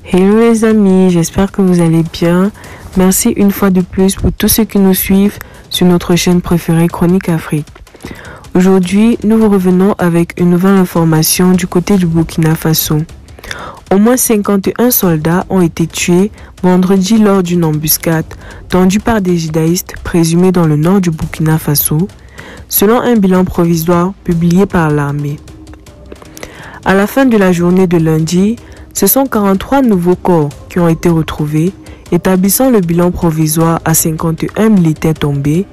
Hello les amis, j'espère que vous allez bien. Merci une fois de plus pour tous ceux qui nous suivent sur notre chaîne préférée Chronique Afrique. Aujourd'hui, nous vous revenons avec une nouvelle information du côté du Burkina Faso. Au moins 51 soldats ont été tués vendredi lors d'une embuscade tendue par des judaïstes présumés dans le nord du Burkina Faso, selon un bilan provisoire publié par l'armée. À la fin de la journée de lundi, ce sont 43 nouveaux corps qui ont été retrouvés, établissant le bilan provisoire à 51 militaires tombés,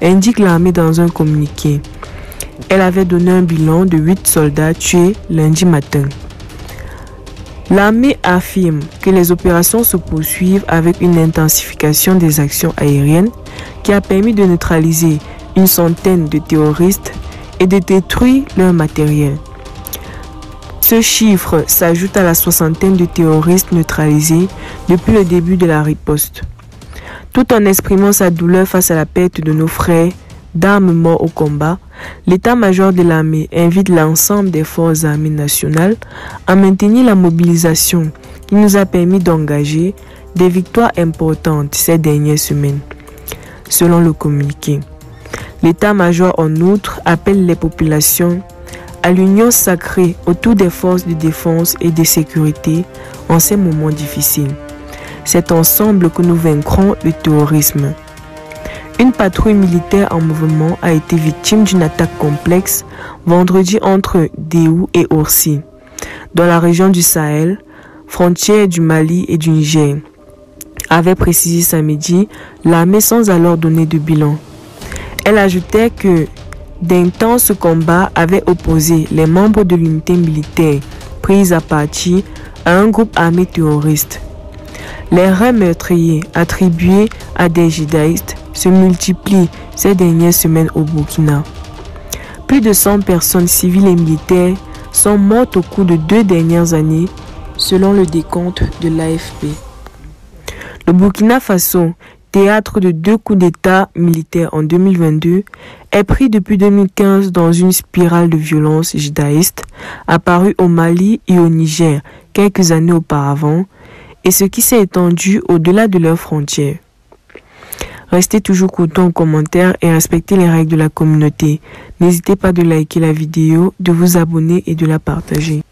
indique l'armée dans un communiqué. Elle avait donné un bilan de 8 soldats tués lundi matin. L'armée affirme que les opérations se poursuivent avec une intensification des actions aériennes qui a permis de neutraliser une centaine de terroristes et de détruire leur matériel. Ce chiffre s'ajoute à la soixantaine de terroristes neutralisés depuis le début de la riposte. Tout en exprimant sa douleur face à la perte de nos frères d'armes morts au combat, l'état-major de l'armée invite l'ensemble des forces armées nationales à maintenir la mobilisation qui nous a permis d'engager des victoires importantes ces dernières semaines. Selon le communiqué, l'état-major en outre appelle les populations à l'union sacrée autour des forces de défense et de sécurité en ces moments difficiles. C'est ensemble que nous vaincrons le terrorisme. Une patrouille militaire en mouvement a été victime d'une attaque complexe vendredi entre Déou et Orsi, dans la région du Sahel, frontière du Mali et du Niger, avait précisé samedi l'armée sans alors donner de bilan. Elle ajoutait que d'intenses combats avaient opposé les membres de l'unité militaire prise à partie à un groupe armé terroriste. Les raids meurtriers attribués à des judaïstes se multiplient ces dernières semaines au Burkina. Plus de 100 personnes civiles et militaires sont mortes au cours de 2 dernières années, selon le décompte de l'AFP. Le Burkina Faso, théâtre de 2 coups d'État militaires en 2022, est pris depuis 2015 dans une spirale de violence judaïste apparue au Mali et au Niger quelques années auparavant, et ce qui s'est étendu au-delà de leurs frontières. Restez toujours courtois en commentaire et respectez les règles de la communauté. N'hésitez pas de liker la vidéo, de vous abonner et de la partager.